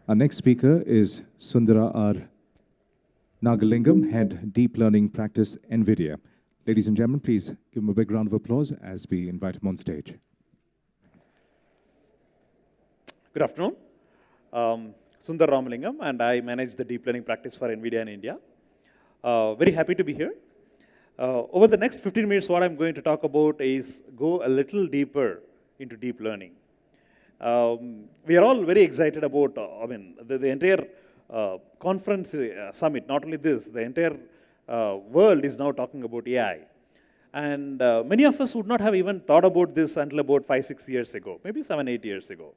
Our next speaker is Sundara R. Nagalingam, Head Deep Learning Practice, NVIDIA. Ladies and gentlemen, please give him a big round of applause as we invite him on stage. Good afternoon. Sundara Ramalingam, and I manage the deep learning practice for NVIDIA in India. Very happy to be here. Over the next 15 minutes, what I'm going to talk about is go a little deeper into deep learning. We are all very excited about, the entire conference summit, not only this, the entire world is now talking about AI. And many of us would not have even thought about this until about 5-6 years ago, maybe 7-8 years ago.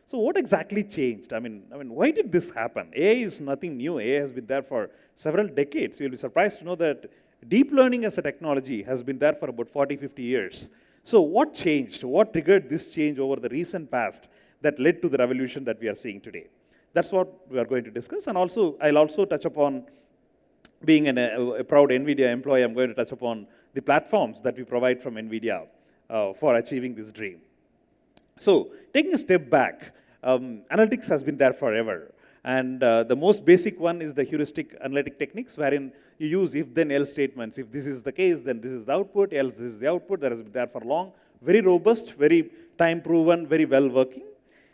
So what exactly changed? Why did this happen? AI is nothing new. AI has been there for several decades. You'll be surprised to know that deep learning as a technology has been there for about 40-50 years. So what changed? What triggered this change over the recent past that led to the revolution that we are seeing today? That's what we are going to discuss. And also, I'll also touch upon, being a proud NVIDIA employee, I'm going to touch upon the platforms that we provide from NVIDIA for achieving this dream. So taking a step back, analytics has been there forever. And the most basic one is the heuristic analytic techniques, wherein you use if-then-else statements. If this is the case, then this is the output, else this is the output. That has been there for long. Very robust, very time-proven, very well-working.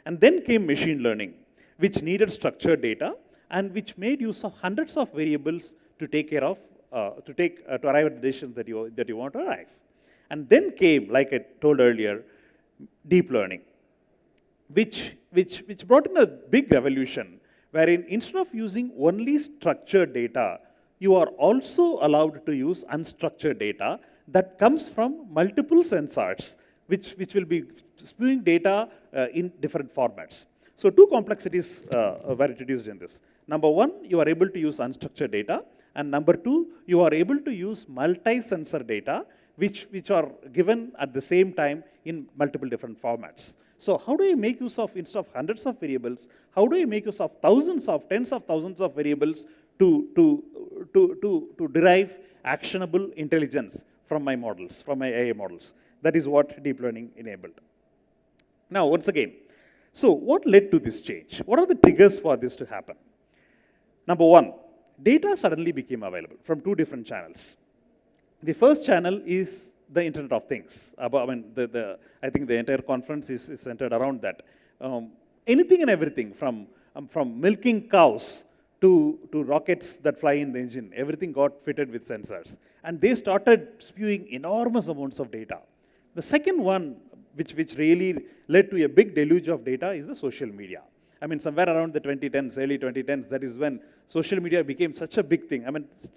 And then came machine learning, which needed structured data and which made use of hundreds of variables to take care of, to arrive at the decisions that you want to arrive. And then came, like I told earlier, deep learning, which brought in a big revolution, wherein instead of using only structured data, you are also allowed to use unstructured data that comes from multiple sensors, which will be spewing data in different formats. So two complexities were introduced in this. Number one, you are able to use unstructured data. And number two, you are able to use multi-sensor data, which are given at the same time in multiple different formats. So how do you make use of, instead of hundreds of variables, how do you make use of thousands of, tens of thousands of variables to derive actionable intelligence from my models, from my AI models? That is what deep learning enabled. Now, once again, so what led to this change? What are the triggers for this to happen? Number one, data suddenly became available from two different channels. The first channel is the Internet of Things. I think the entire conference is centered around that. Anything and everything from milking cows to rockets that fly in the engine, everything got fitted with sensors. And they started spewing enormous amounts of data. The second one, which really led to a big deluge of data, is the social media. Somewhere around the 2010s, early 2010s, that is when social media became such a big thing.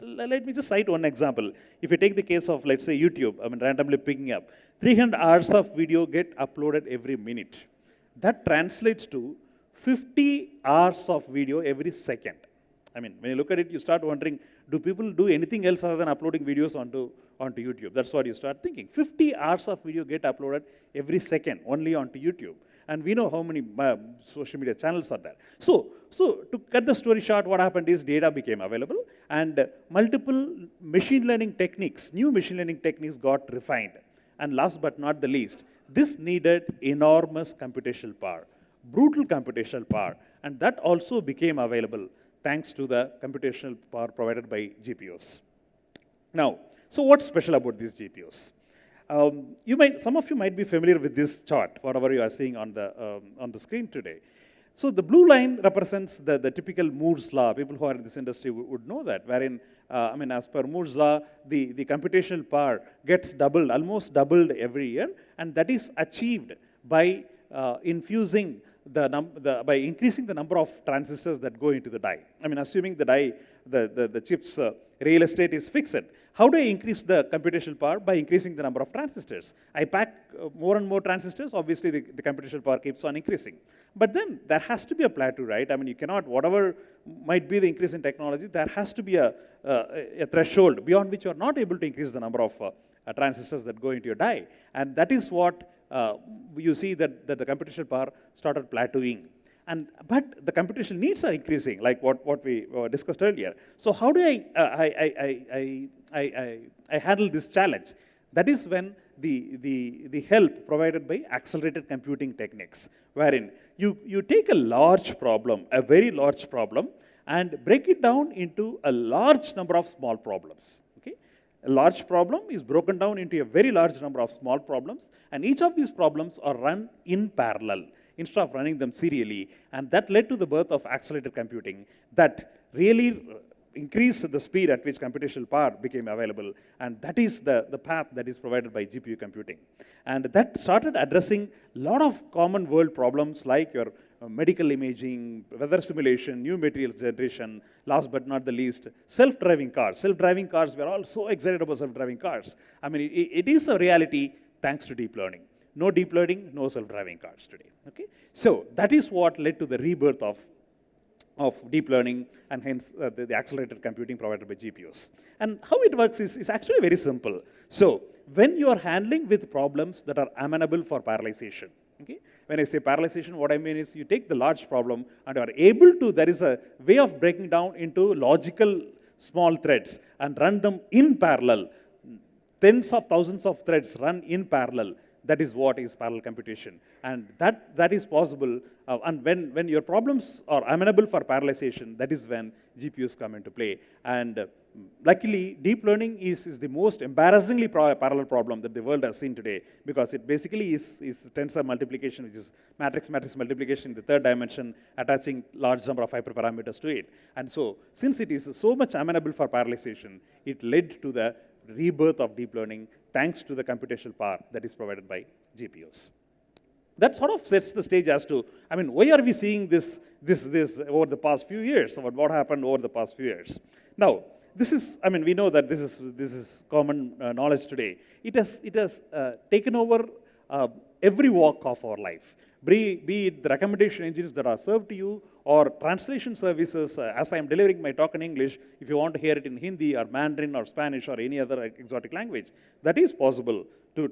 Let me just cite one example. If you take the case of, let's say, YouTube, randomly picking up, 300 hours of video get uploaded every minute. That translates to 50 hours of video every second. When you look at it, you start wondering, do people do anything else other than uploading videos onto YouTube? That's what you start thinking. 50 hours of video get uploaded every second, only onto YouTube. And we know how many social media channels are there. So to cut the story short, what happened is data became available and multiple machine learning techniques, new machine learning techniques got refined. And last but not the least, this needed enormous computational power, brutal computational power. And that also became available thanks to the computational power provided by GPUs. Now, so what's special about these GPUs? Some of you might be familiar with this chart, whatever you are seeing on the screen today. So the blue line represents the typical Moore's law. People who are in this industry would know that, wherein, as per Moore's law, the computational power gets doubled, almost doubled every year, and that is achieved by infusing by increasing the number of transistors that go into the die. Assuming the die, the chip's real estate is fixed. How do I increase the computational power? By increasing the number of transistors. I pack more and more transistors, obviously the computational power keeps on increasing. But then there has to be a plateau, right? You cannot, whatever might be the increase in technology, there has to be a threshold beyond which you are not able to increase the number of transistors that go into your die. And that is what you see that the computational power started plateauing. But the computational needs are increasing, like what we discussed earlier. So how do I handle this challenge? That is when the help provided by accelerated computing techniques, wherein you take a large problem, a very large problem, and break it down into a large number of small problems. Okay? A large problem is broken down into a very large number of small problems, and each of these problems are run in parallel instead of running them serially, and that led to the birth of accelerated computing that really increased the speed at which computational power became available, and that is the path that is provided by GPU computing. And that started addressing a lot of common world problems like your medical imaging, weather simulation, new materials generation, last but not the least, self-driving cars. Self-driving cars, we're all so excited about self-driving cars. I mean, it is a reality thanks to deep learning. No deep learning, no self-driving cars today. Okay? So that is what led to the rebirth of deep learning, and hence the accelerated computing provided by GPUs. And how it works is actually very simple. So when you are handling with problems that are amenable for parallelization, okay? When I say parallelization, what I mean is you take the large problem and are able to, there is a way of breaking down into logical small threads and run them in parallel. Tens of thousands of threads run in parallel. That is what is parallel computation. And that is possible, and when your problems are amenable for parallelization, that is when GPUs come into play. And luckily, deep learning is the most embarrassingly parallel problem that the world has seen today, because it basically is tensor multiplication, which is matrix multiplication in the third dimension, attaching large number of hyperparameters to it. And so, since it is so much amenable for parallelization, it led to the rebirth of deep learning thanks to the computational power that is provided by GPUs. That sort of sets the stage as to, I mean, why are we seeing this over the past few years, about what happened over the past few years. Now, this is, I mean, we know that this is common knowledge today. It has taken over every walk of our life. Be it the recommendation engines that are served to you, or translation services, as I am delivering my talk in English, if you want to hear it in Hindi or Mandarin or Spanish or any other exotic language, that is possible to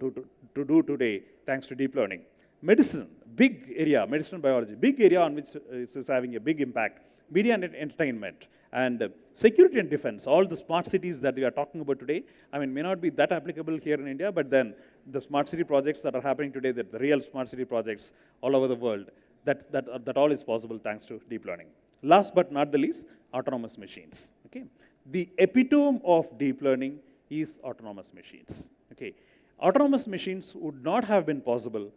do today thanks to deep learning. Medicine, big area, medicine biology, big area on which is having a big impact. Media and entertainment, and security and defense, all the smart cities that we are talking about today, I mean, may not be that applicable here in India, but then the smart city projects that are happening today, the real smart city projects all over the world, that all is possible thanks to deep learning. Last but not the least, autonomous machines. Okay? The epitome of deep learning is autonomous machines. Okay? Autonomous machines would not have been possible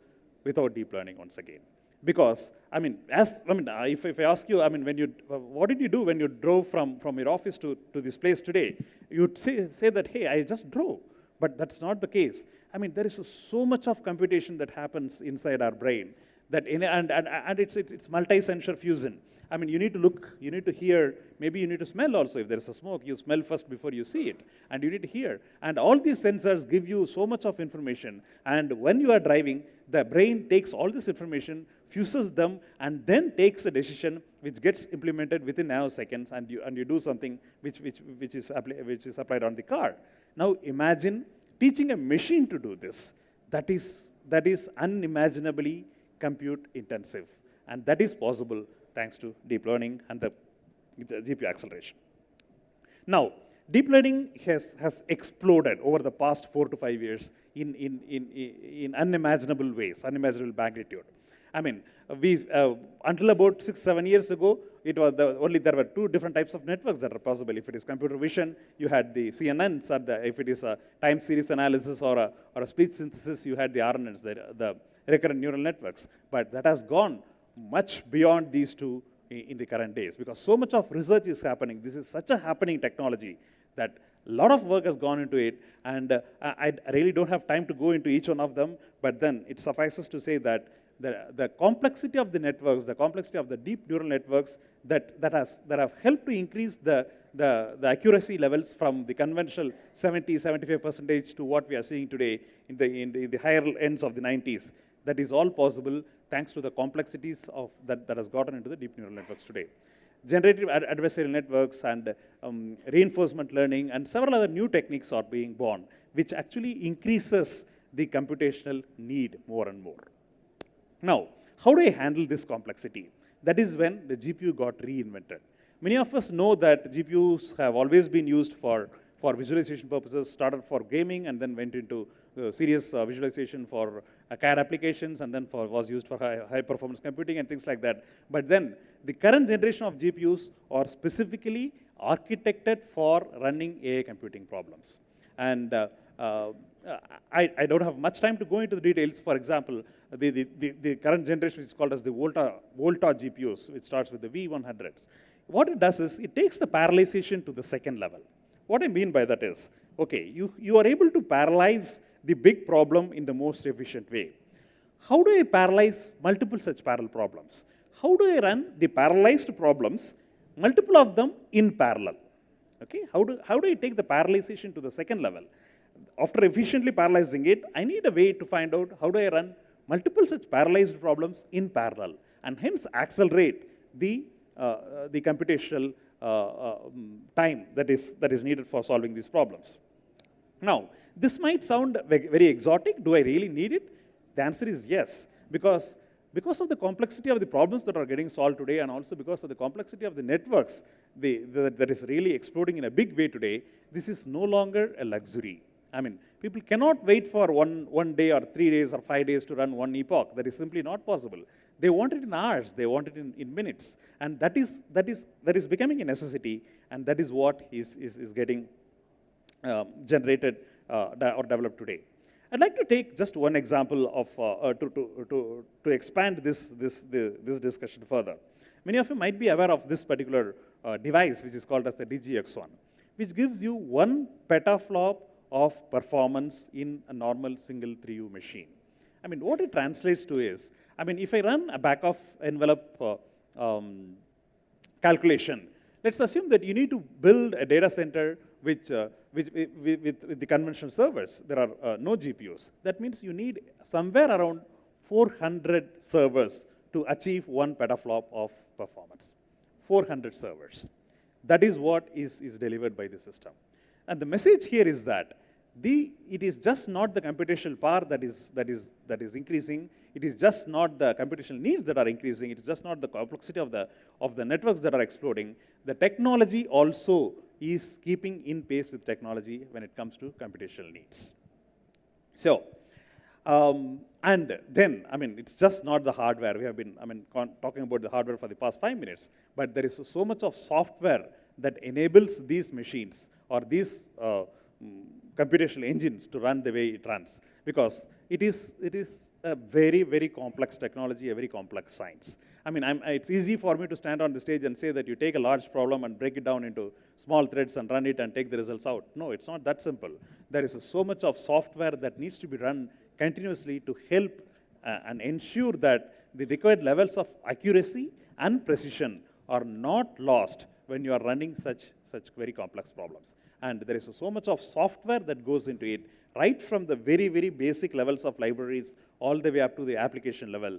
without deep learning once again. Because, I mean, if I ask you, I mean, what did you do when you drove from your office to this place today? You'd say that, hey, I just drove. But that's not the case. I mean, there is so much of computation that happens inside our brain, that and it's multi-sensor fusion. I mean, you need to look, you need to hear, maybe you need to smell also. If there's a smoke, you smell first before you see it. And you need to hear. And all these sensors give you so much of information. And when you are driving, the brain takes all this information, fuses them, and then takes a decision which gets implemented within nanoseconds, and you do something which is applied on the car. Now imagine teaching a machine to do this. That is unimaginably compute intensive. And that is possible thanks to deep learning and the GPU acceleration. Now, deep learning has exploded over the past 4 to 5 years in unimaginable ways, unimaginable magnitude. I mean, until about 6-7 years ago, it was there were 2 different types of networks that are possible. If it is computer vision, you had the CNNs, if it is a time series analysis or a speech synthesis, you had the RNNs, the recurrent neural networks. But that has gone much beyond these 2 in the current days, because so much of research is happening. This is such a happening technology that a lot of work has gone into it, and I really don't have time to go into each one of them, but then it suffices to say that the complexity of the networks, the complexity of the deep neural networks that have helped to increase the accuracy levels from the conventional 70-75% to what we are seeing today in the higher ends of the 90s. That is all possible thanks to the complexities that has gotten into the deep neural networks today. Generative adversarial networks and reinforcement learning and several other new techniques are being born, which actually increases the computational need more and more. Now, how do I handle this complexity? That is when the GPU got reinvented. Many of us know that GPUs have always been used for visualization purposes, started for gaming and then went into serious visualization for CAD applications, and then was used for high performance computing and things like that. But then the current generation of GPUs are specifically architected for running AI computing problems. And I don't have much time to go into the details. For example, the current generation, which is called as the Volta GPUs, which starts with the V100s. What it does is, it takes the parallelization to the second level. What I mean by that is, okay, you are able to parallelize the big problem in the most efficient way. How do I parallelize multiple such parallel problems? How do I run the parallelized problems, multiple of them in parallel? Okay, how do I take the parallelization to the second level? After efficiently parallelizing it, I need a way to find out how do I run multiple such parallelized problems in parallel, and hence accelerate the computational time that is needed for solving these problems. Now, this might sound very exotic. Do I really need it? The answer is yes, because of the complexity of the problems that are getting solved today, and also because of the complexity of the networks that is really exploding in a big way today, this is no longer a luxury. I mean, people cannot wait for one day or 3 days or 5 days to run one epoch. That is simply not possible. They want it in hours. They want it in minutes. And that is becoming a necessity, and that is what is getting generated or developed today. I'd like to take just one example of to expand this discussion further. Many of you might be aware of this particular device, which is called as the DGX1, which gives you 1 petaflop of performance in a normal single 3U machine. I mean, what it translates to is, I mean, if I run a back of envelope calculation, let's assume that you need to build a data center with the conventional servers. There are no GPUs. That means you need somewhere around 400 servers to achieve 1 petaflop of performance. 400 servers. That is what is delivered by the system. And the message here is that it is just not the computational power that is increasing. It is just not the computational needs that are increasing. It is just not the complexity of the networks that are exploding. The technology also is keeping in pace with technology when it comes to computational needs. So, and then, I mean, it's just not the hardware. We have been, talking about the hardware for the past 5 minutes, but there is so much of software that enables these machines or these computational engines to run the way it runs, because it is a very, very complex technology, a very complex science. I mean, it's easy for me to stand on the stage and say that you take a large problem and break it down into small threads and run it and take the results out. No, it's not that simple. There is so much of software that needs to be run continuously to help and ensure that the required levels of accuracy and precision are not lost when you are running such very complex problems. And there is so much of software that goes into it, right from the very, very basic levels of libraries all the way up to the application level,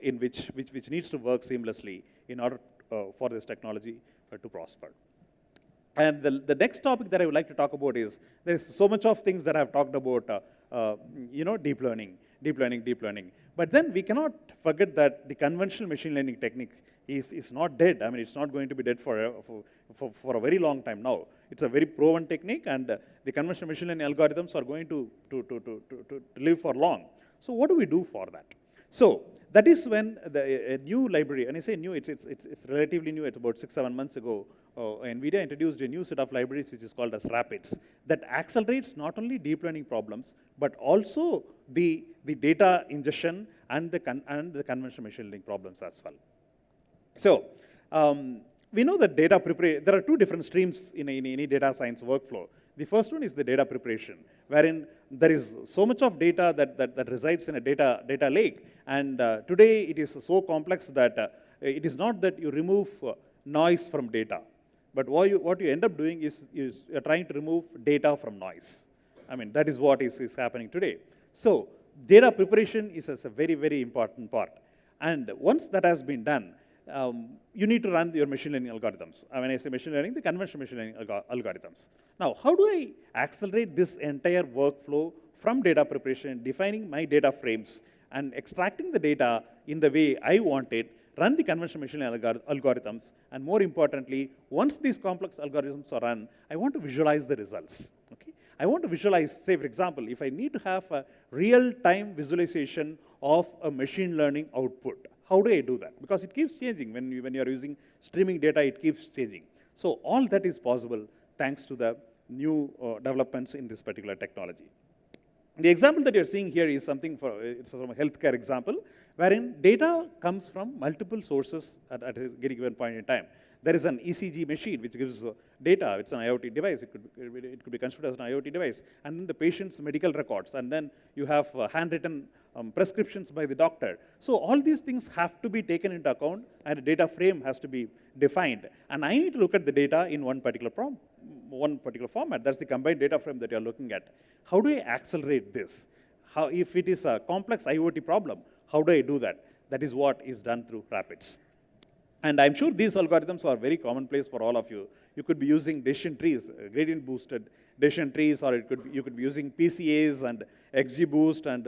in which needs to work seamlessly in order for this technology to prosper. And the next topic that I would like to talk about is, there is so much of things that I've talked about, deep learning. But then we cannot forget that the conventional machine learning technique is not dead. I mean, it's not going to be dead for a very long time now. It's a very proven technique, and the conventional machine learning algorithms are going to live for long. So what do we do for that? So that is when a new library, and I say new, it's relatively new. It's about 6-7 months ago, NVIDIA introduced a new set of libraries which is called as Rapids, that accelerates not only deep learning problems, but also the data ingestion and the conventional machine learning problems as well. So we know that data preparation, there are 2 different streams in any data science workflow. The first one is the data preparation, wherein there is so much of data that resides in a data lake. And today it is so complex that it is not that you remove noise from data, but what you end up doing is you're trying to remove data from noise. I mean, that is what is happening today. So data preparation is a very, very important part. And once that has been done, you need to run your machine learning algorithms. When I say machine learning, the conventional machine learning algorithms. Now, how do I accelerate this entire workflow from data preparation, defining my data frames, and extracting the data in the way I want it, run the conventional machine learning algorithms, and more importantly, once these complex algorithms are run, I want to visualize the results. Okay? I want to visualize, say for example, if I need to have a real-time visualization of a machine learning output, how do I do that? Because it keeps changing. When you are using streaming data, it keeps changing. So all that is possible thanks to the new developments in this particular technology. The example that you're seeing here is something it's from a healthcare example, wherein data comes from multiple sources at a given point in time. There is an ECG machine which gives data. It's an IoT device. It could be considered as an IoT device. And then the patient's medical records. And then you have handwritten prescriptions by the doctor. So all these things have to be taken into account, and a data frame has to be defined. And I need to look at the data in one particular format. That's the combined data frame that you're looking at. How do I accelerate this? If it is a complex IoT problem, how do I do that? That is what is done through Rapids. And I'm sure these algorithms are very commonplace for all of you. You could be using decision trees, gradient boosted decision trees, or you could be using PCAs and XGBoost and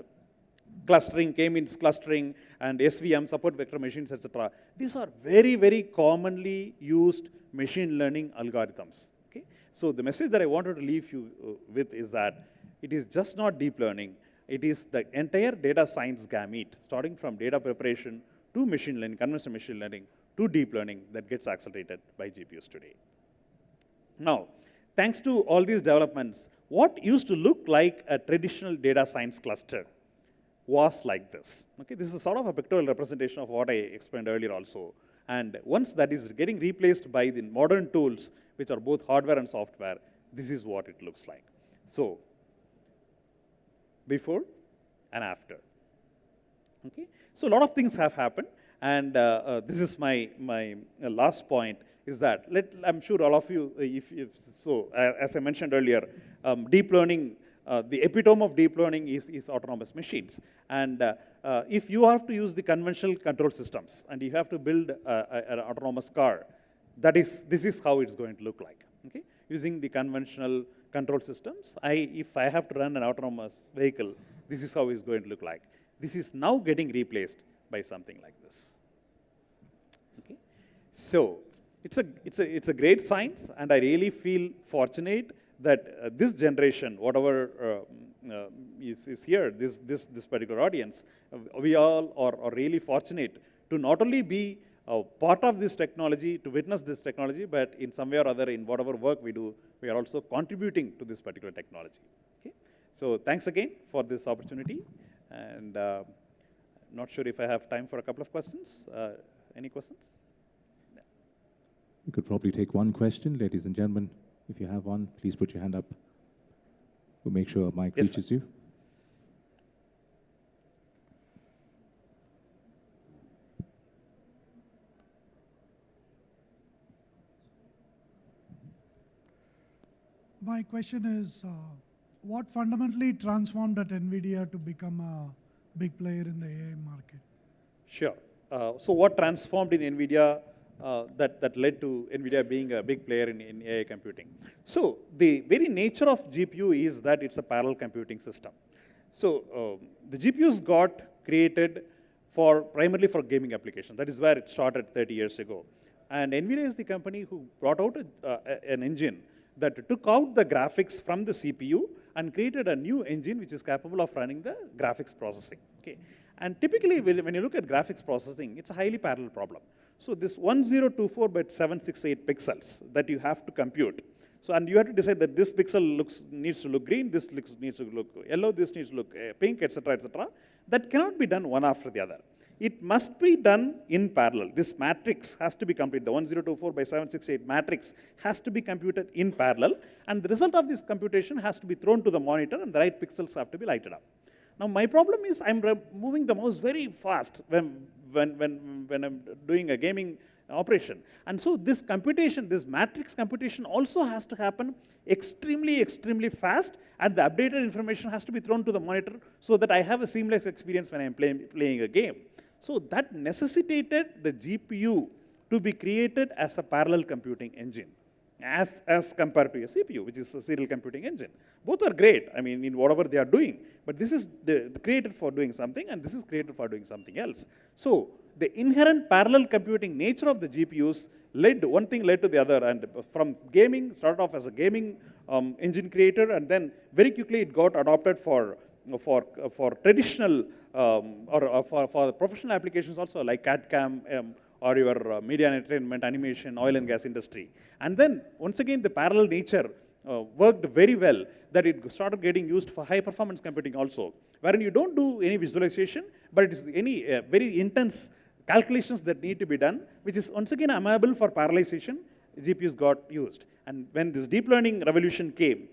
clustering, K-means clustering, and SVM, support vector machines, etc. These are very, very commonly used machine learning algorithms. Okay? So the message that I wanted to leave you with is that it is just not deep learning. It is the entire data science gamut, starting from data preparation to machine learning, conventional machine learning, to deep learning that gets accelerated by GPUs today. Now, thanks to all these developments, what used to look like a traditional data science cluster was like this. Okay, this is sort of a pictorial representation of what I explained earlier also. And once that is getting replaced by the modern tools, which are both hardware and software, this is what it looks like. So, before and after. Okay, so a lot of things have happened. And this is my last point, is that I'm sure all of you, as I mentioned earlier, deep learning, the epitome of deep learning is autonomous machines. And if you have to use the conventional control systems and you have to build an autonomous car, this is how it's going to look like. Okay? Using the conventional control systems, if I have to run an autonomous vehicle, this is how it's going to look like. This is now getting replaced by something like this. Okay? So it's a great science, and I really feel fortunate that this generation, whatever is here, this particular audience, we all are really fortunate to not only be part of this technology, to witness this technology, but in some way or other, in whatever work we do, we are also contributing to this particular technology. Okay? So thanks again for this opportunity, and not sure if I have time for a couple of questions. Any questions? Yeah. We could probably take one question, ladies and gentlemen. If you have one, please put your hand up. We'll make sure a mic reaches you. My question is, what fundamentally transformed at NVIDIA to become a big player in the AI market? Sure. So what transformed in NVIDIA that led to NVIDIA being a big player in AI computing? So the very nature of GPU is that it's a parallel computing system. So the GPUs got created primarily for gaming applications. That is where it started 30 years ago. And NVIDIA is the company who brought out an engine that took out the graphics from the CPU and created a new engine which is capable of running the graphics processing. Okay? And typically, when you look at graphics processing, it's a highly parallel problem. So this 1024 by 768 pixels that you have to compute. So, and you have to decide that this pixel needs to look green, this needs to look yellow, this needs to look pink, etc., etc. That cannot be done one after the other. It must be done in parallel. This matrix has to be complete. The 1024 by 768 matrix has to be computed in parallel, and the result of this computation has to be thrown to the monitor, and the right pixels have to be lighted up. Now, my problem is I'm moving the mouse very fast when I'm doing a gaming operation. And so this computation, this matrix computation also has to happen extremely, extremely fast, and the updated information has to be thrown to the monitor so that I have a seamless experience when I'm playing a game. So that necessitated the GPU to be created as a parallel computing engine, as compared to a CPU, which is a serial computing engine. Both are great, I mean, in whatever they are doing, but this is created for doing something, and this is created for doing something else. So the inherent parallel computing nature of the GPUs one thing led to the other, and from gaming, started off as a gaming engine creator, and then very quickly it got adopted for traditional for professional applications also, like CAD/CAM or your media and entertainment, animation, oil and gas industry. And then once again the parallel nature worked very well, that it started getting used for high performance computing also, wherein you don't do any visualization, but it is any very intense calculations that need to be done, which is once again amenable for parallelization. GPUs got used. And when this deep learning revolution came,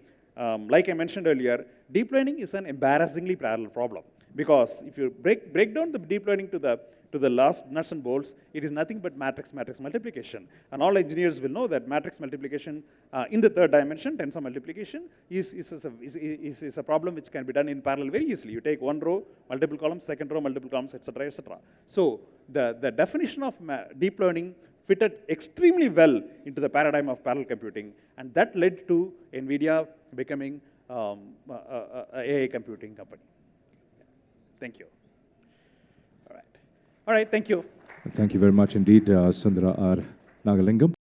like I mentioned earlier, deep learning is an embarrassingly parallel problem, because if you break down the deep learning to the last nuts and bolts, it is nothing but matrix multiplication. And all engineers will know that matrix multiplication in the third dimension, tensor multiplication, is a problem which can be done in parallel very easily. You take one row, multiple columns, second row, multiple columns, etc., etc. So the definition of deep learning fitted extremely well into the paradigm of parallel computing, and that led to NVIDIA becoming a AI computing company. Thank you. All right, thank you. Thank you very much indeed, Sundara R. Nagalingam.